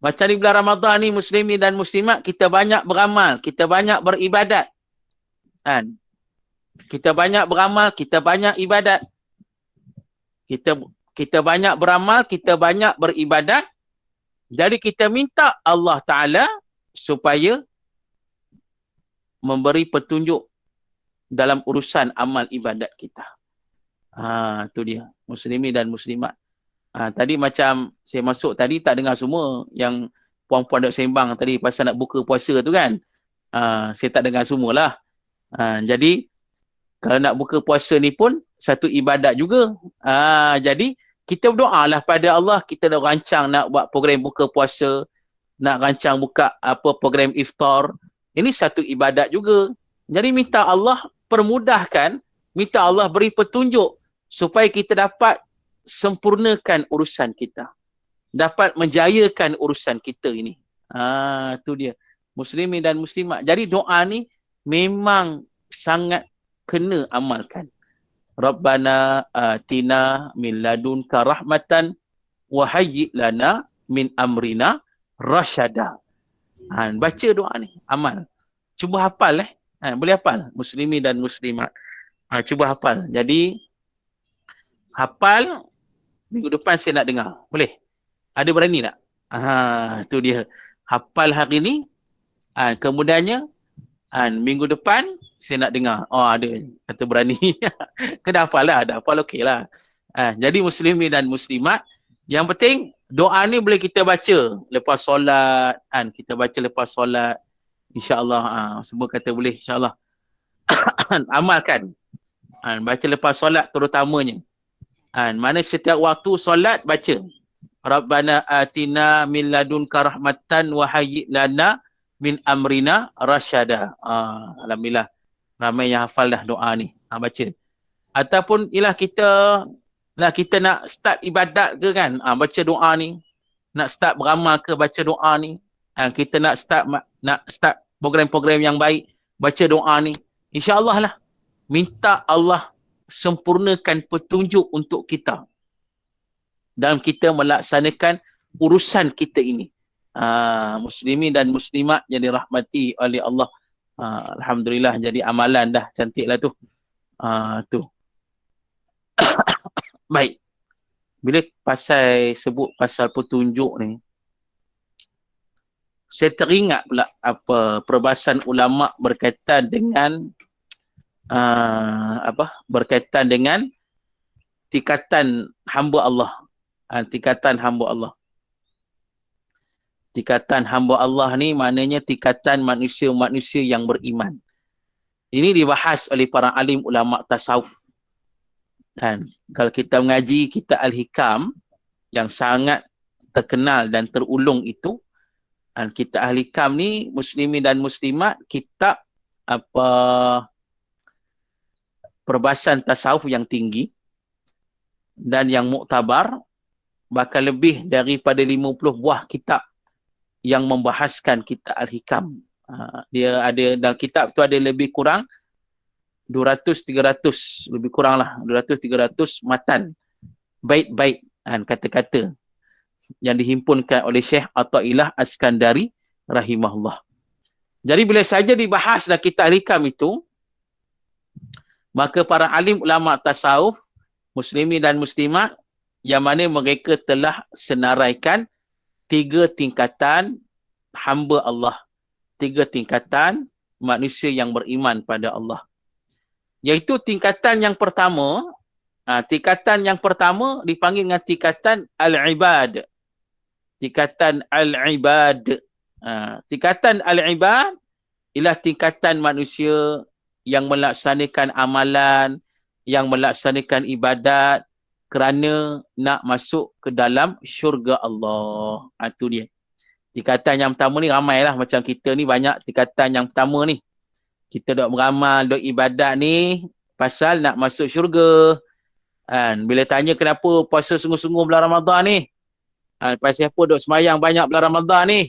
Macam di bulan Ramadan ni, muslimin dan muslimat, kita banyak beramal, kita banyak beribadat. Kita banyak beramal, kita banyak ibadat. Kita banyak beramal, kita banyak beribadat. Jadi kita minta Allah Ta'ala supaya memberi petunjuk dalam urusan amal ibadat kita. Tu dia. Muslimin dan muslimat. Tadi macam saya masuk tadi tak dengar semua yang puan-puan dok sembang tadi pasal nak buka puasa tu kan. Saya tak dengar semualah. Jadi kalau nak buka puasa ni pun satu ibadat juga. Jadi kita berdoalah pada Allah, kita dah rancang nak buat program buka puasa, nak rancang buka program iftar. Ini satu ibadat juga. Jadi minta Allah permudahkan, minta Allah beri petunjuk supaya kita dapat sempurnakan urusan kita. Dapat menjayakan urusan kita ini. Tu dia. Muslimin dan muslimat. Jadi doa ni memang sangat kena amalkan. Rabbana atina min ladunka rahmatan wa hayyi lana min amrina rasyada. Baca doa ni, amal. Cuba hafal boleh hafal muslimin dan muslimat. Cuba hafal. Jadi hafal, minggu depan saya nak dengar. Boleh? Ada berani tak? Tu dia. Hafal hari ni, kemudiannya minggu depan saya nak dengar. Ada kata berani. Kena hafal lah, ada hafal okey lah. Jadi muslimin dan muslimat, yang penting doa ni boleh kita baca lepas solat, kita baca lepas solat, insya-Allah. Semua kata boleh, insya-Allah. Amalkan. Baca lepas solat terutamanya. Mana setiap waktu solat baca. Rabbana atina min ladunka rahmatan wa hayyi lana min amrina rasyada. Alhamdulillah. Ramai yang hafal dah doa ni. Baca. Ataupun ialah kita nak start ibadat ke kan, baca doa ni. Nak start beramal ke, baca doa ni. Kita nak start program-program yang baik, baca doa ni. InsyaAllah lah. Minta Allah sempurnakan petunjuk untuk kita dalam kita melaksanakan urusan kita ini. Muslimin dan muslimat jadi rahmati oleh Allah. Alhamdulillah jadi amalan dah. Cantiklah tu. Tu. Baik. Bila sebut pasal petunjuk ni, saya teringat pula perbahasan ulama berkaitan dengan berkaitan dengan tingkatan hamba Allah. Tingkatan hamba Allah. Tingkatan hamba Allah ni maknanya tingkatan manusia-manusia yang beriman. Ini dibahas oleh para alim ulama tasawuf. Dan kalau kita mengaji kitab Al-Hikam yang sangat terkenal dan terulung itu, dan kitab Al-Hikam ni muslimin dan muslimat kitab perbahasan tasawuf yang tinggi dan yang muktabar, bahkan lebih daripada 50 buah kitab yang membahaskan kitab Al-Hikam. Dia ada dalam kitab tu ada lebih kurang 200-300, lebih kurang lah 200-300 matan, bait-bait dan kata-kata yang dihimpunkan oleh Syekh Athaillah As-Skandari rahimahullah. Jadi bila saja dibahas dalam kitab Al-Hikam itu, maka para alim ulama tasawuf, muslimin dan muslimat, yang mana mereka telah senaraikan 3 tingkatan hamba Allah, 3 tingkatan manusia yang beriman pada Allah. Iaitu tingkatan yang pertama, tingkatan yang pertama dipanggil dengan tingkatan Al-Ibad. Tingkatan Al-Ibad. Tingkatan Al-Ibad ialah tingkatan manusia yang melaksanakan amalan, yang melaksanakan ibadat kerana nak masuk ke dalam syurga Allah. Itu dia. Tingkatan yang pertama ni ramailah, macam kita ni banyak tingkatan yang pertama ni. Kita dok beramal, dok ibadat ni pasal nak masuk syurga. Bila tanya kenapa puasa sungguh-sungguh bulan Ramadan ni, pasal apa dok semayang banyak bulan Ramadan ni,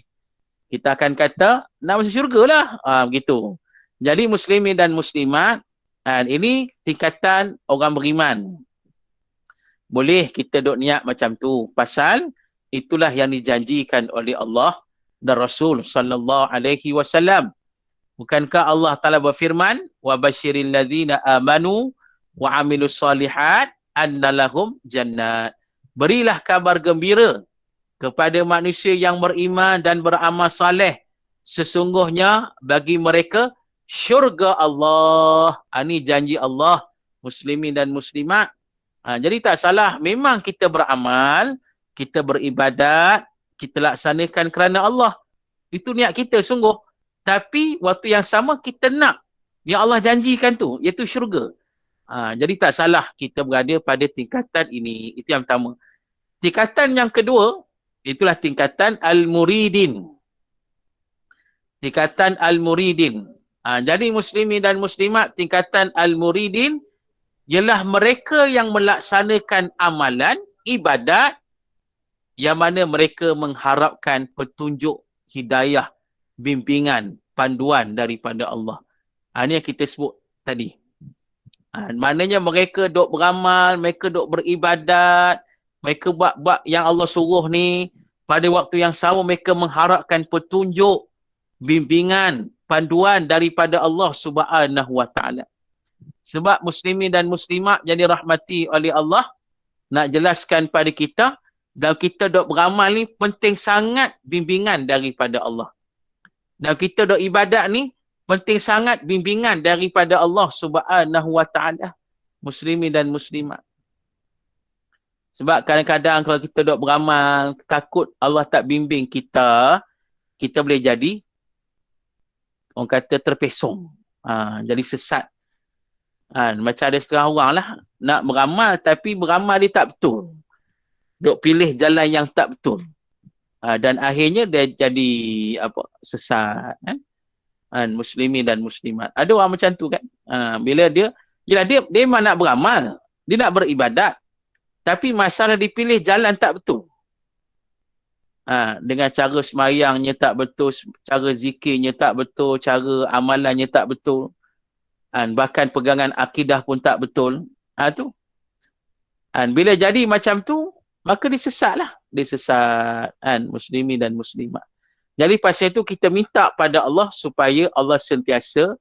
kita akan kata nak masuk syurga lah. Begitu. Jadi muslimin dan muslimat, ini tingkatan orang beriman. Boleh kita dok niat macam tu pasal itulah yang dijanjikan oleh Allah dan Rasul sallallahu alaihi wasallam. Bukankah Allah Ta'ala berfirman, wa basyiril ladzina amanu wa amilus solihat anna lahum jannat. Berilah kabar gembira kepada manusia yang beriman dan beramal saleh, sesungguhnya bagi mereka syurga Allah. Ini janji Allah, muslimin dan muslimat. Jadi tak salah, memang kita beramal, kita beribadat, kita laksanakan kerana Allah. Itu niat kita sungguh. Tapi waktu yang sama kita nak yang Allah janjikan tu, iaitu syurga. Jadi tak salah kita berada pada tingkatan ini. Itu yang pertama. Tingkatan yang kedua, itulah tingkatan Al-Muridin. Tingkatan Al-Muridin. Jadi muslimin dan muslimat, tingkatan Al-Muridin ialah mereka yang melaksanakan amalan, ibadat, yang mana mereka mengharapkan petunjuk, hidayah, bimbingan, panduan daripada Allah. Ini yang kita sebut tadi. Maknanya mereka dok beramal, mereka dok beribadat, mereka buat yang Allah suruh ni, pada waktu yang sama mereka mengharapkan petunjuk, bimbingan, panduan daripada Allah Subhanahu wa taala. Sebab muslimin dan muslimat yang dirahmati oleh Allah, nak jelaskan pada kita, dan kita dok beramal ni penting sangat bimbingan daripada Allah. Dan kita dok ibadat ni penting sangat bimbingan daripada Allah Subhanahu wa taala, muslimin dan muslimat. Sebab kadang-kadang kalau kita dok beramal, takut Allah tak bimbing kita, kita boleh jadi orang kata terpesong. Jadi sesat. Macam ada setengah orang lah nak beramal tapi beramal dia tak betul. Dok pilih jalan yang tak betul. Dan akhirnya dia jadi sesat. Muslimin dan muslimat. Ada orang macam tu kan. Bila dia memang nak beramal, dia nak beribadat, tapi masalah dipilih jalan tak betul. Dengan cara semayangnya tak betul, cara zikirnya tak betul, cara amalannya tak betul, bahkan pegangan akidah pun tak betul. Tu. Bila jadi macam tu, maka dia sesatlah. Dia sesat, muslimin dan muslimat. Jadi pasal itu kita minta pada Allah supaya Allah sentiasa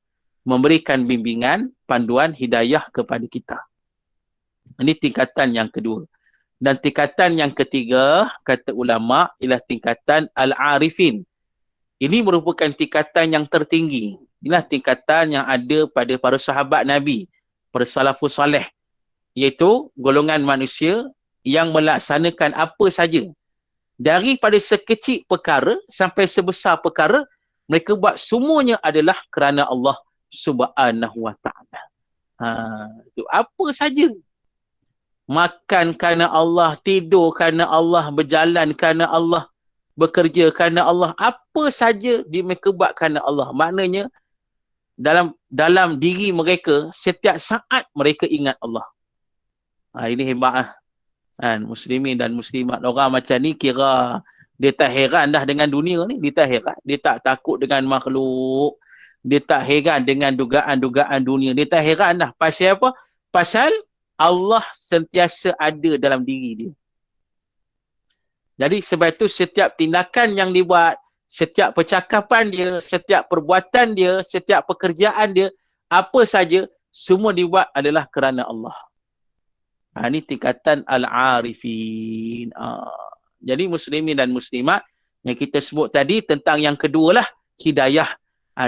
memberikan bimbingan, panduan, hidayah kepada kita. Ini tingkatan yang kedua. Dan tingkatan yang ketiga, kata ulama, ialah tingkatan Al-Arifin. Ini merupakan tingkatan yang tertinggi. Inilah tingkatan yang ada pada para sahabat Nabi, para salafus salih, iaitu golongan manusia yang melaksanakan apa saja Daripada sekecil perkara sampai sebesar perkara, mereka buat semuanya adalah kerana Allah Subhanahu wa taala. Itu apa saja. Makan kerana Allah, tidur kerana Allah, berjalan kerana Allah, bekerja kerana Allah, apa saja mereka buat kerana Allah. Maknanya dalam diri mereka setiap saat mereka ingat Allah. Ini hebat muslimin dan muslimat. Orang macam ni kira dia tak heran dah dengan dunia ni, dia tak heran, dia tak takut dengan makhluk, dia tak heran dengan dugaan-dugaan dunia, dia tak heran dah. Pasal apa? Pasal Allah sentiasa ada dalam diri dia. Jadi sebab itu setiap tindakan yang dibuat, setiap percakapan dia, setiap perbuatan dia, setiap pekerjaan dia, apa saja, semua dibuat adalah kerana Allah. Ini tingkatan al-arifin. Jadi muslimin dan muslimat yang kita sebut tadi tentang yang kedua lah, hidayah.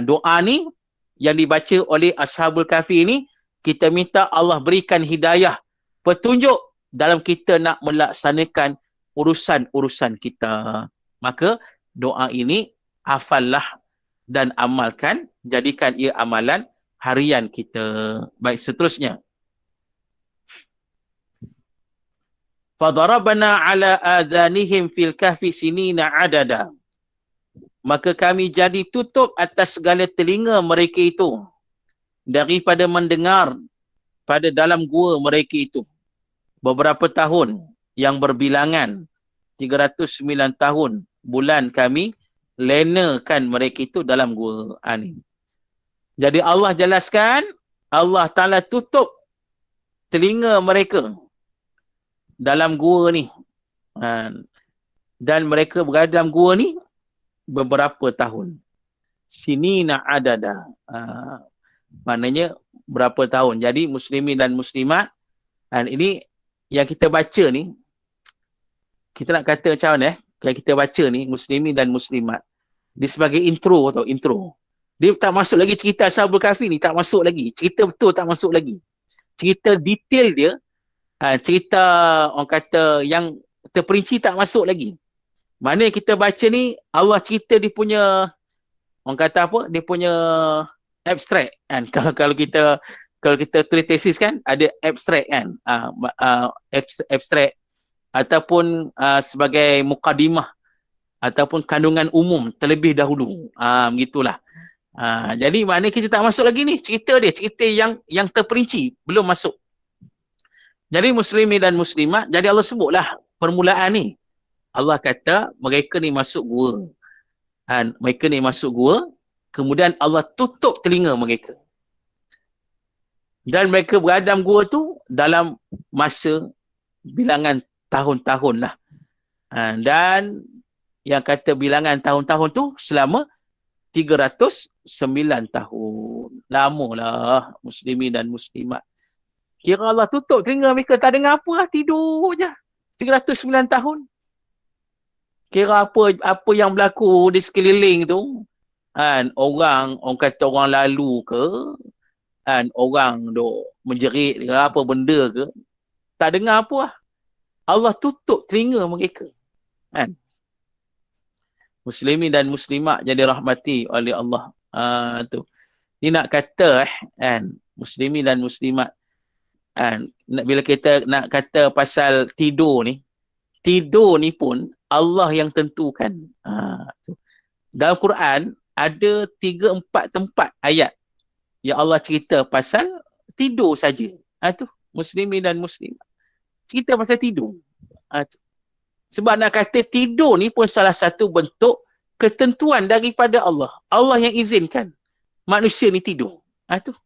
Doa ni yang dibaca oleh Ashabul Kahfi ni, kita minta Allah berikan hidayah, petunjuk dalam kita nak melaksanakan urusan-urusan kita. Maka doa ini hafallah dan amalkan, jadikan ia amalan harian kita. Baik, seterusnya. Fadarabna ala adhanihim fil kahfi sinina adada. Maka kami jadi tutup atas segala telinga mereka itu daripada mendengar pada dalam gua mereka itu beberapa tahun yang berbilangan 309 tahun bulan kami lenakan mereka itu dalam gua ni. Jadi Allah jelaskan, Allah Ta'ala tutup telinga mereka dalam gua ni. Dan mereka berada dalam gua ni beberapa tahun. Sinina adada. Maknanya berapa tahun. Jadi muslimin dan muslimat, ini yang kita baca ni, kita nak kata macam mana yang kita baca ni, muslimin dan muslimat, dia sebagai intro atau intro. Dia tak masuk lagi cerita Ashabul Kahfi ni, tak masuk lagi. Cerita betul tak masuk lagi. Cerita detail dia, cerita orang kata yang terperinci tak masuk lagi. Mana yang kita baca ni, Allah cerita dia punya, orang kata apa, dia punya abstrak kan. Kalau kita tulis tesis kan, ada abstrak kan, abstrak ataupun sebagai mukadimah ataupun kandungan umum terlebih dahulu. Begitulah. Jadi maknanya kita tak masuk lagi ni, cerita dia, cerita yang terperinci, belum masuk. Jadi muslimin dan muslimat, jadi Allah sebutlah permulaan ni. Allah kata mereka ni masuk gua. Mereka ni masuk gua, kemudian Allah tutup telinga mereka. Dan mereka berada dalam gua tu dalam masa bilangan tahun-tahun lah. Dan yang kata bilangan tahun-tahun tu selama 309 tahun. Lama lah muslimin dan muslimat. Kira Allah tutup telinga mereka, tak dengar apa lah, tidur je. 309 tahun. Kira apa yang berlaku di sekeliling tu, orang kata orang lalu ke, orang duk menjerit ke, apa benda ke, tak dengar apa lah. Allah tutup telinga mereka. Muslimin dan muslimat jadi rahmati oleh Allah. Tu. Ni nak kata muslimin dan muslimat, bila kita nak kata pasal tidur ni pun Allah yang tentukan. Dalam Quran ada 3-4 tempat ayat yang Allah cerita pasal tidur saja. Tu muslimin dan muslimat, cerita pasal tidur. Sebab nak kata tidur ni pun salah satu bentuk ketentuan daripada Allah. Allah yang izinkan manusia ni tidur. Tu.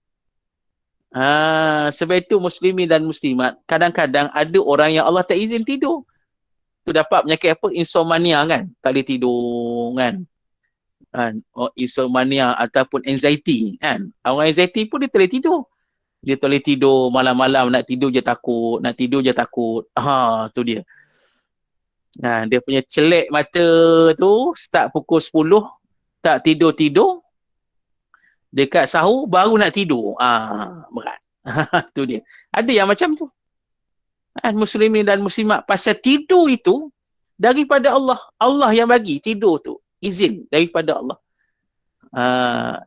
Sebab itu muslimin dan muslimat, kadang-kadang ada orang yang Allah tak izin tidur. Tu dapat penyakit apa? Insomnia kan. Tak boleh tidur kan. Insomnia ataupun anxiety kan. Orang anxiety pun dia tak boleh tidur. Dia tak boleh tidur malam-malam, nak tidur je takut. Tu dia. Dia punya celek mata tu start pukul 10, tak tidur-tidur. Dekat sahur baru nak tidur. Berat. Tu dia. Ada yang macam tu. Muslimin dan muslimat, pasal tidur itu daripada Allah. Allah yang bagi tidur tu. Izin daripada Allah.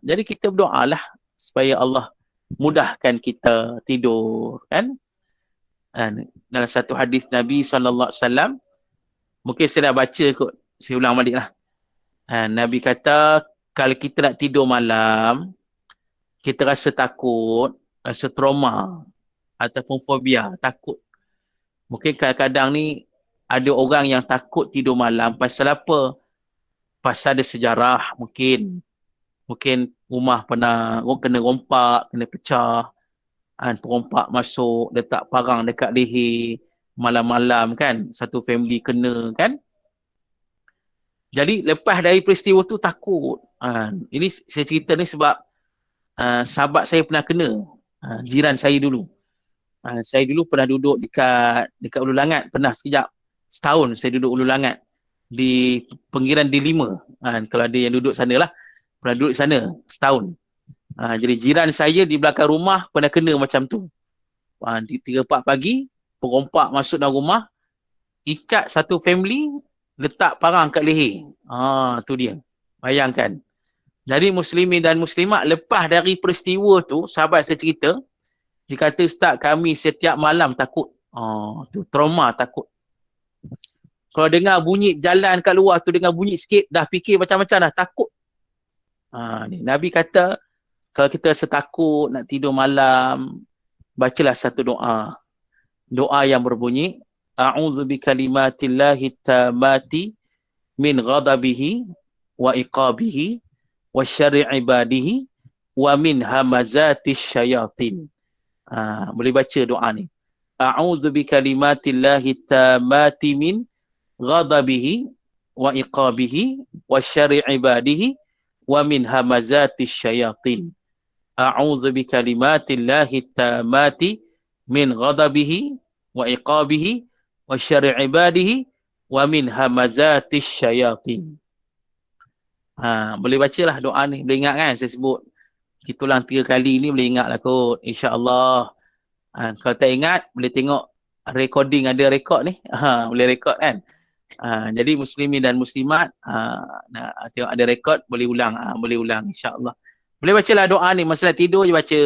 Jadi kita berdoa lah supaya Allah mudahkan kita tidur, kan? Dalam satu hadis Nabi SAW, mungkin saya dah baca kot, saya ulang balik lah. Nabi kata, kalau kita nak tidur malam, kita rasa takut, rasa trauma ataupun fobia, takut. Mungkin kadang-kadang ni ada orang yang takut tidur malam pasal apa? Pasal ada sejarah mungkin. Mungkin rumah pernah kena rompak, kena pecah. Perompak masuk, letak parang dekat leher malam-malam kan. Satu family kena kan. Jadi lepas dari peristiwa tu takut. Ini saya cerita ni sebab sahabat saya pernah kena. Jiran saya dulu. Saya dulu pernah duduk dekat Ulu Langat. Pernah sekejap. Setahun saya duduk Ulu Langat. Di pinggiran D5. Kalau ada yang duduk sana lah. Pernah duduk sana setahun. Jadi jiran saya di belakang rumah pernah kena macam tu. Di 3-4 pagi, perompak masuk dalam rumah, ikat satu family, letak parang kat leher. Tu dia. Bayangkan. Jadi muslimin dan muslimat, lepas dari peristiwa tu, sahabat saya cerita, dia kata, Ustaz, kami setiap malam takut. Tu trauma, takut. Kalau dengar bunyi jalan kat luar tu, dengar bunyi sikit, dah fikir macam-macam dah, takut. Ni. Nabi kata, kalau kita rasa takut, nak tidur malam, bacalah satu doa. Doa yang berbunyi, A'udzu bikalimatillahi tammati min ghadabihi wa iqabihi wa syarri ibadihi wa min hamazatis syayatin. Boleh baca doa ni. A'udzu bikalimatillahi tammati min ghadabihi wa iqabihi wa syarri ibadihi wa min hamazatis syayatin. A'udzu bikalimatillahi tammati min ghadabihi wa iqabihi wa syarri ibadihi wa min hamazatis syayatin. Boleh bacalah doa ni, boleh ingat kan saya sebut. Kita ulang 3 kali ni boleh ingatlah kot, insya-Allah. Kalau tak ingat boleh tengok recording, ada rekod ni. Boleh rekod kan. Jadi muslimin dan muslimat, tengok ada rekod, boleh ulang, insya-Allah. Boleh bacalah doa ni, masa nak tidur je baca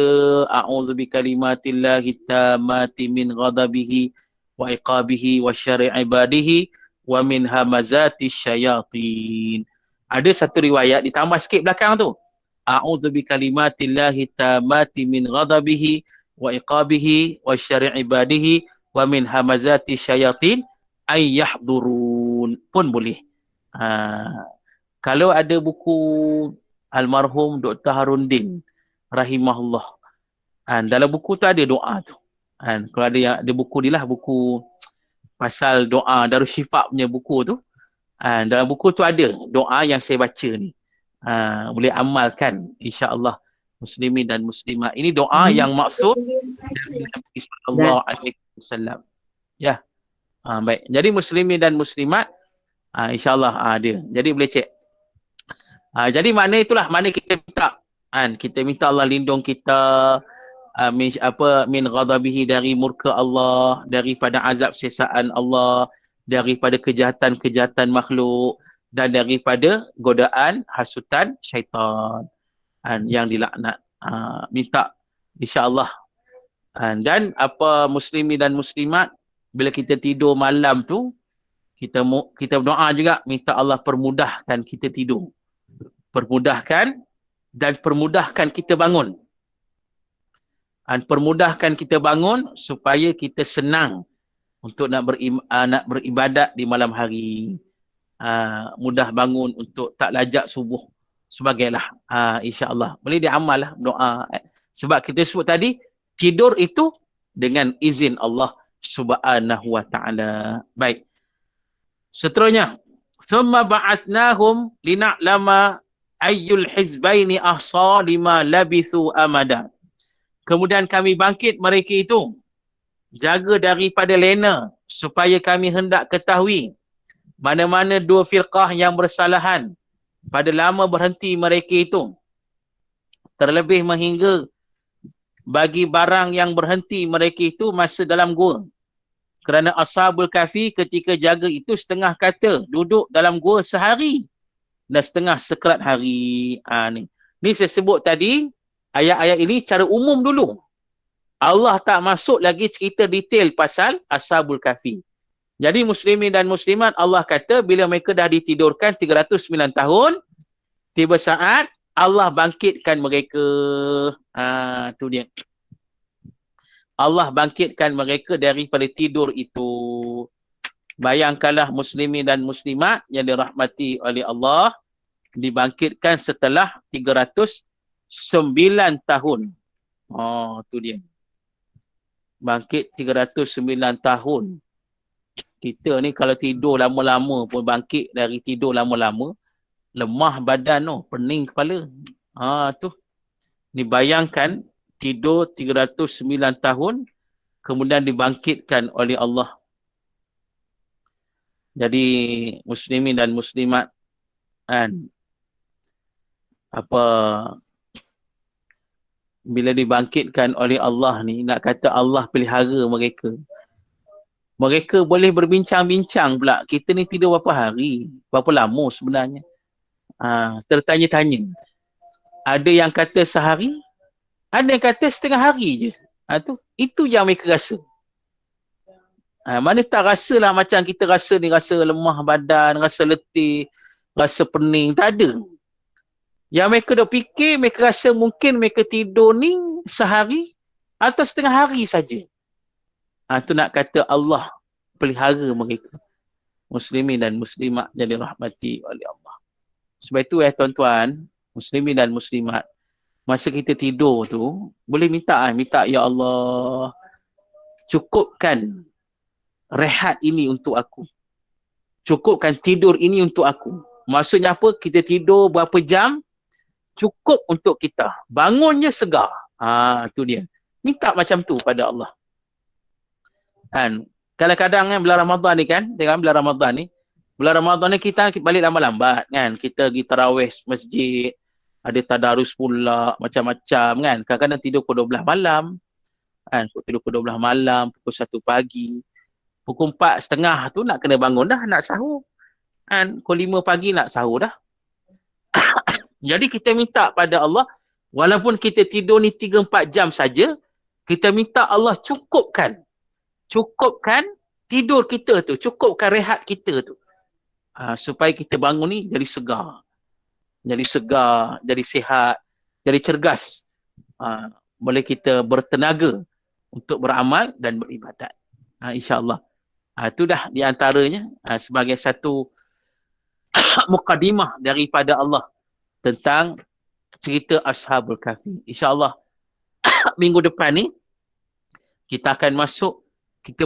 a'udzu bikalimatillahi tammati min ghadabihi wa iqabihi wa syarri ibadihi wa min hamazatis syayatin. Ada satu riwayat ditambah sikit belakang tu. A'udzu bikalimatillahi tammati min ghadabihi wa iqabihi wa syarri ibadihi wa min hamazatis syayatin ay yahdurun pun boleh. Kalau ada buku almarhum Dr. Harundin rahimahullah, dalam buku tu ada doa tu. Kalau ada buku ni lah, buku pasal doa Darussyifa punya buku tu, dalam buku tu ada doa yang saya baca ni. Boleh amalkan insya-Allah muslimin dan muslimat. Ini doa yang maksud dari Nabi sallallahu alaihi wasallam. Ya. Baik. Jadi muslimin dan muslimat, insya-Allah ada. Jadi boleh cek. Jadi makna itulah, makna kita minta. Kita minta Allah lindung kita min ghadabihi, dari murka Allah, daripada azab sesaan Allah, daripada kejahatan-kejahatan makhluk, dan daripada godaan hasutan syaitan yang dilaknat. Minta insya-Allah. Dan apa muslimin dan muslimat, bila kita tidur malam tu, kita berdoa juga, minta Allah permudahkan kita tidur. Permudahkan dan permudahkan kita bangun. Permudahkan kita bangun supaya kita senang untuk nak beribadat di malam hari. Mudah bangun untuk tak lajak subuh sebagailah. Insya-Allah. Boleh diamal lah doa. Sebab kita sebut tadi, tidur itu dengan izin Allah Subhanahu wa ta'ala. Baik. Seterusnya, summa ba'athnahum lina'lama ayyul hizbaini ahsa lima labithu amada. Kemudian kami bangkit mereka itu, jaga daripada lena, supaya kami hendak ketahui mana-mana 2 firqah yang bersalahan pada lama berhenti mereka itu, terlebih mahingga bagi barang yang berhenti mereka itu masa dalam gua. Kerana Ashabul Kahfi ketika jaga itu setengah kata duduk dalam gua sehari dan setengah sekerat hari. Ni saya sebut tadi, ayat-ayat ini cara umum dulu. Allah tak masuk lagi cerita detail pasal Ashabul Kahfi. Jadi muslimin dan muslimat, Allah kata bila mereka dah ditidurkan 309 tahun, tiba saat Allah bangkitkan mereka. Tu dia. Allah bangkitkan mereka daripada tidur itu. Bayangkanlah muslimin dan muslimat yang dirahmati oleh Allah, dibangkitkan setelah 309 tahun. Tu dia. Bangkit 309 tahun. Kita ni kalau tidur lama-lama pun, bangkit dari tidur lama-lama, lemah badan pening kepala. Tu. Dibayangkan tidur 309 tahun, kemudian dibangkitkan oleh Allah. Jadi muslimin dan muslimat, bila dibangkitkan oleh Allah ni, nak kata Allah pelihara mereka. Mereka boleh berbincang-bincang pula, kita ni tidur berapa hari, berapa lama sebenarnya. Tertanya-tanya. Ada yang kata sehari, ada yang kata setengah hari je. Itu yang mereka rasa. Mana tak rasalah macam kita rasa ni, rasa lemah badan, rasa letih, rasa pening. Tak ada. Yang mereka dah fikir, mereka rasa mungkin mereka tidur ni sehari atau setengah hari saja. Tu nak kata Allah pelihara mereka. Muslimin dan muslimat yang dirahmati oleh Allah. Sebab itu tuan-tuan, muslimin dan muslimat, masa kita tidur tu, boleh minta ya Allah, cukupkan rehat ini untuk aku. Cukupkan tidur ini untuk aku. Maksudnya apa? Kita tidur berapa jam, cukup untuk kita. Bangunnya segar. Tu dia. Minta macam tu pada Allah. Kadang-kadang bulan Ramadan ni tengok bulan Ramadan ni kita balik lambat-lambat kan. Kita pergi tarawih masjid, ada tadarus pula, macam-macam kan. Kadang-kadang tidur pukul 12 malam. Tidur pukul 12 malam, pukul 1 pagi. Pukul 4:30 tu nak kena bangun dah, nak sahur. Pukul 5 pagi nak sahur dah. Jadi kita minta pada Allah, walaupun kita tidur ni 3-4 jam saja, kita minta Allah cukupkan tidur kita tu, cukupkan rehat kita tu. Supaya kita bangun ni jadi segar. Jadi sihat, jadi cergas. Boleh kita bertenaga untuk beramal dan beribadat. InsyaAllah. Itu dah di antaranya sebagai satu mukadimah daripada Allah tentang cerita Ashabul Kahfi. InsyaAllah minggu depan ni kita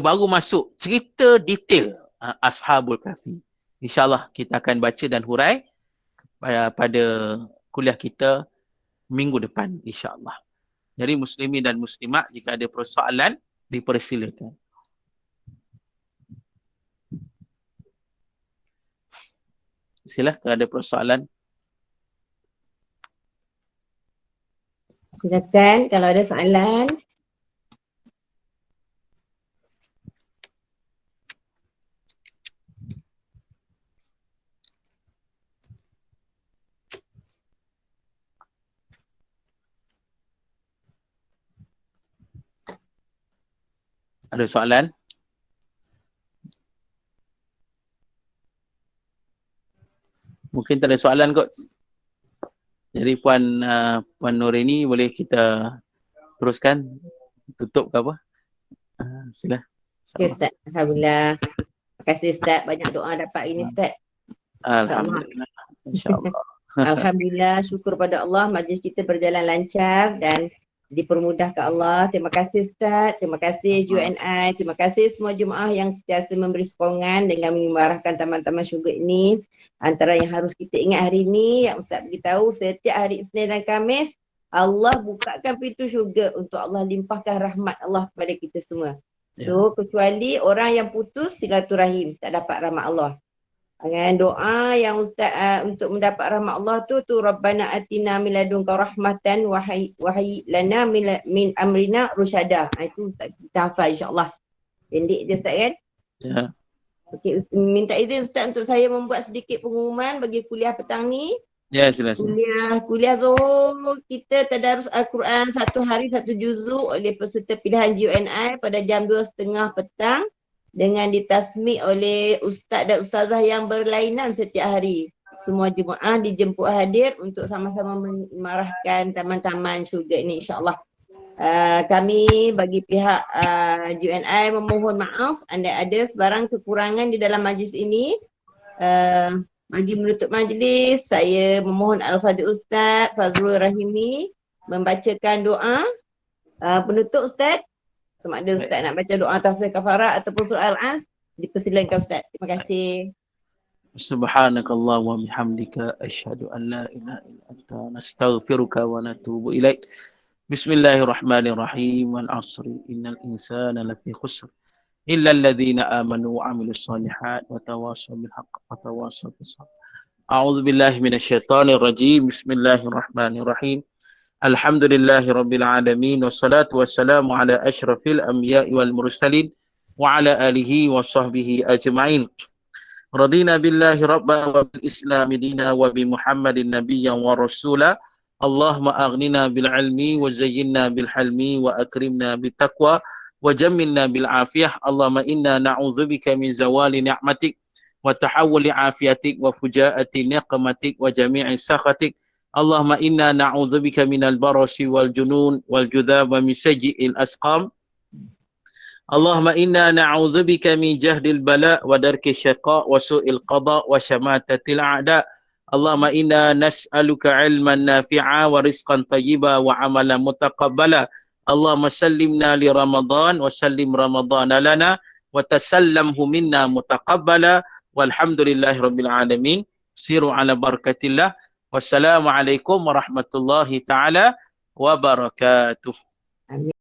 baru masuk cerita detail Ashabul Kahfi. InsyaAllah kita akan baca dan hurai pada kuliah kita minggu depan, insyaAllah. Jadi muslimin dan muslimat, jika ada persoalan, dipersilakan. Silakan, ada persoalan. Silakan kalau ada soalan. Ada soalan? Mungkin tak ada soalan kot. Jadi Puan Nurini, boleh kita teruskan, tutup ke apa? Sila. Okay, Ustaz. Alhamdulillah. Terima kasih Ustaz. Banyak doa dapat ini Ustaz. Alhamdulillah. InsyaAllah. Alhamdulillah. Syukur pada Allah. Majlis kita berjalan lancar dan dipermudah ke Allah. Terima kasih Ustaz. Terima kasih UNI. Terima kasih semua jemaah yang sentiasa memberi sokongan dengan menyuarakan taman-taman syurga ini. Antara yang harus kita ingat hari ini, yang Ustaz beritahu, setiap hari Isnin dan Khamis, Allah bukakan pintu syurga untuk Allah limpahkan rahmat Allah kepada kita semua. So, kecuali orang yang putus silaturahim, tak dapat rahmat Allah. Dengan doa yang Ustaz untuk mendapat rahmat Allah tu Rabbana atina min ladunka rahmatan wa hayyi lana min amrina rusyada. Itu kita hafal insya-Allah. Pendek je Ustaz kan? Ya. Okey, minta izin Ustaz untuk saya membuat sedikit pengumuman bagi kuliah petang ni. Ya, silakan. Kuliah Zuhur kita tadarus Al-Quran satu hari satu juzuk oleh peserta pilihan GUNI pada jam 2:30 petang dengan ditasmi oleh ustaz dan ustazah yang berlainan setiap hari. Semua jemaah dijemput hadir untuk sama-sama memarahkan taman-taman syurga ini insya-Allah. Kami bagi pihak GUNI memohon maaf anda ada sebarang kekurangan di dalam majlis ini. Bagi menutup majlis, saya memohon Al-Fadhil Ustaz Fazrul Rahimi membacakan doa penutup Ustaz. Sama ada Ustaz nak baca doa tasbih kafarah ataupun surah Al-As, dipersilakan Ustaz. Terima kasih. Subhanakallah wa bihamdika asyhadu an la ilaha illa anta nastaghfiruka wa natubu ilaik. Bismillahirrahmanirrahim. Wal 'asri innal insana lafi khusr illa alladhina amanu wa 'amilus shalihat wa tawassaw bil haqqi wa tawassaw bis sabr. A'udzu billahi minasyaitonir rajim. Bismillahirrahmanirrahim. Alhamdulillahi rabbil alamin wassalatu wassalamu ala asyrafil anbiya'i wal mursalin wa ala alihi wa sahbihi ajma'in. Radina billahi rabban wa bil islami dina wa bi Muhammadin nabiyyan wa rasula. Allahumma aghnina bil ilmi wa zayyinna bil halmi wa akrimna bit taqwa wa jammilna bil afiyah. Allahumma inna na'udzubika min zawali ni'matik wa tahawuli afiyatik wa fujaati niqmatik wa jami'i sakhatik. Allahumma inna na'udzubika minal barasi wal junun wal judhab wa min sayyi'il asqam. Allahumma inna na'udzubika min jahdil bala wa darki syaqa wa su'il qada wa syamatatil a'da. Allahumma inna nas'aluka ilman nafi'a wa rizqan tayyiba wa amalan mutaqabbala. Allahumma sallimna li Ramadan wa sallim Ramadana lana wa tasallamhu minna mutaqabbala walhamdulillahi rabbil alamin. Siru ala barakatillah. Wassalamualaikum warahmatullahi taala wabarakatuh. Amin.